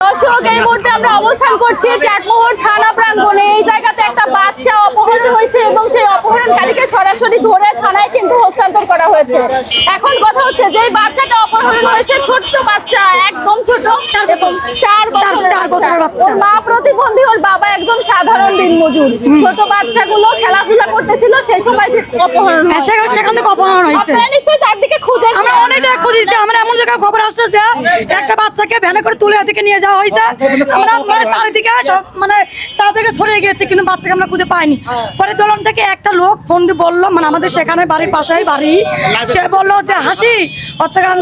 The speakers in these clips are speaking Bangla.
দর্শক, এই মুহূর্তে আমরা অবস্থান করছি চাটমোহর থানা প্রাঙ্গণে। এই জায়গাতে একটা বাচ্চা অপহরণ হয়েছে এবং সেই অপহরণকারীকে সরাসরি ধরে থানায় কিন্তু হস্তান্তর করা হয়েছে। এখন কথা হচ্ছে যে বাচ্চাটা অপহরণ হয়েছে, ছোট্ট বাচ্চা, একদম ছোট, 4 বছরের বাচ্চা। ওর মা প্রতিবন্ধী, ওর বাবা একদম সাধারণ দিনমজুর। ছোট বাচ্চাগুলো খেলাধুলা করতেছিল, সেই সময় অপহরণ হয়েছে। সেখান থেকে অপহরণ হয়েছে। আপনারা নিশ্চয়ই চারদিকে খুঁজে, আমরা অনেক জায়গায় খুঁজেছি। আমরা এমন জায়গায় খবর আসছে যে একটা বাচ্চাকে ভ্যানে করে তুলে এদিকে নিয়ে যাওয়া হয়েছে। আমরা চারিদিকে সব চারদিকে ছড়িয়ে গিয়েছে, কিন্তু বাচ্চাকে আমরা খুঁজে পাইনি। পরে দোলন থেকে একটা লোক ফোন দিয়ে বললো, আমাদের সেখানে বাড়ির পাশেই বাড়ি, সে বললো যে হাসি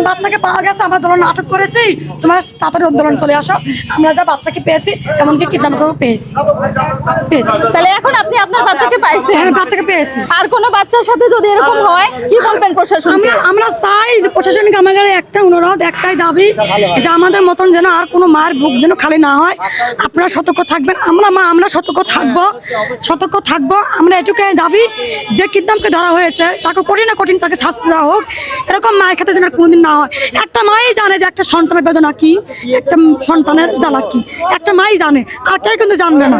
বাচ্চাকে পাওয়া গেছে, আমরা দোলন আটক করেছি, তোমার তাড়াতাড়ি দোলন চলে আসো। আমরা যা বাচ্চাকে পেয়েছি, এমনকি কিডন্যাপ করে পেয়েছি। তাহলে এখন আপনি আপনার বাচ্চাকে পাইছেন? হ্যাঁ, বাচ্চাকে পেয়েছি। আর কোনো বাচ্চার সাথে যদি এরকম হয় কি বলবেন প্রশাসনকে? আমরা চাই যে প্রশাসনিক আমাদের একটা অনুরোধ, একটাই দাবি যে আমাদের মতন যেন আর কোনো মায়ের বুক যেন খালি না হয়। আপনারা সতর্ক থাকবেন, আমরা সতর্ক থাকবো। আমরা এটুকুই দাবি যে কিডন্যাপকে ধরা হয়েছে তাকে কঠিন তাকে শাস্তি দেওয়া হোক। এরকম মায়ের ক্ষেত্রে যেন কোনোদিন না হয়। একটা মাই জানে যে একটা সন্তানের বেদনা কি, একটা সন্তানের জ্বালা কি, একটা মাই জানে, আর কেউ কিন্তু জানবে না।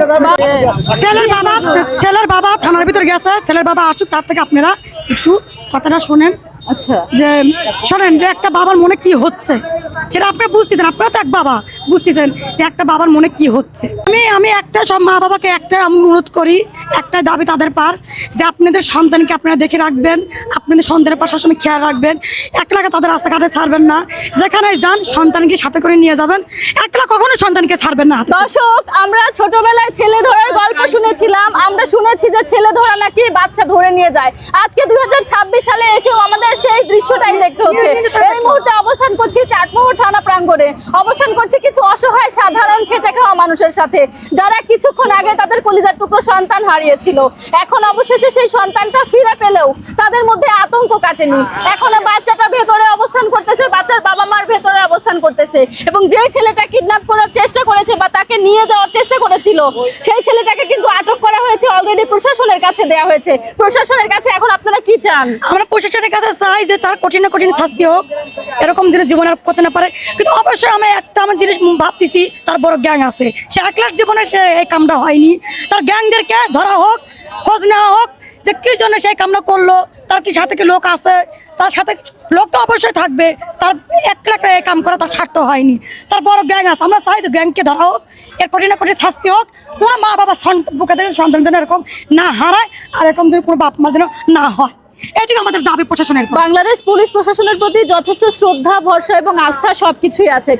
ছেলের বাবা থানার ভিতরে গেছে, ছেলের বাবা আসুক, তার থেকে আপনারা একটু কথাটা শোনেন। আচ্ছা, যে শোনেন যে একটা বাবার মনে কি হচ্ছে সেটা আপনারা বুঝতেছেন। আপনারা তো এক বাবা, বুঝতেছেন যে একটা বাবার মনে কি হচ্ছে। আমি একটা সব মা বাবাকে একটা অনুরোধ করি, একটা দাবি তাদের পার, যে আপনাদের সন্তানকে আপনারা দেখে রাখবেন, আপনাদের সন্তানের পাশে সবসময় খেয়াল রাখবেন। একলা তাদের রাস্তাঘাটে ছাড়বেন না, যেখানে যান সন্তানকে সাথে করে নিয়ে যাবেন, একলা কখনো সন্তানকে ছাড়বেন না। দর্শক, আমরা ছোটবেলায় ছেলে ধরার গল্প শুনেছিলাম, আমরা শুনেছি যে ছেলে ধরা নাকি বাচ্চা ধরে নিয়ে যায়। আজকে 2026 সালে এসেও আমাদের সেই দৃশ্যটাই দেখতে হচ্ছে। এই মুহূর্তে অবস্থান করছি চাটমোহর থানা প্রাঙ্গণে, অবস্থান করছি কিছু অসহায় সাধারণ খেটে খাওয়া মানুষের সাথে, যারা কিছুক্ষণ আগে তাদের কলিজার টুকরো সন্তান হারিয়েছিল। এখন অবশেষে সেই সন্তানটা ফিরে পেলেও তাদের মধ্যে আতঙ্ক কাটেনি। এখন বাচ্চাটা ভেতরে অবস্থান করতেছে, বাচ্চার বাবা মার ভেতরে অবস্থান করতেছে, এবং যে ছেলেটা কিডন্যাপ করার চেষ্টা করেছে বা তাকে নিয়ে যাওয়ার চেষ্টা করেছিল, সেই ছেলেটাকে কিন্তু আটক করা হয়েছে, অলরেডি প্রশাসনের কাছে দেওয়া হয়েছে। প্রশাসনের কাছে এখন আপনারা কি চান? আমরা প্রশাসনের কাছে চাই যে তার কঠিন শাস্তি হোক, এরকম যেন জীবন আর করতে না পারে। কিন্তু অবশ্যই আমরা আমার জিনিস ভাবতেছি, তার বড় গ্যাং আছে, সে একলার জীবনে সে এই কামটা হয়নি। তার গ্যাংদেরকে ধরা হোক, খোঁজ নেওয়া হোক যে কি জন্য সেই কামটা করলো, তার কি সাথে কি লোক আছে, তার সাথে লোক তো অবশ্যই থাকবে, তার একলা এই কাম করা তার স্বার্থ হয়নি, তার বড় গ্যাং আছে। আমরা চাই গ্যাংকে ধরা হোক, এর কঠিন শাস্তি হোক। কোনো মা বাবা বুকেদের সন্তান যেন এরকম না হারায়, আর এরকম যেন কোনো বাপ মার যেন না হয়, এটি আমাদের দাবি প্রশাসনের। বাংলাদেশ পুলিশ প্রশাসনের প্রতি যথেষ্ট শ্রদ্ধা, ভরসা এবং আস্থা সবকিছুই আছে।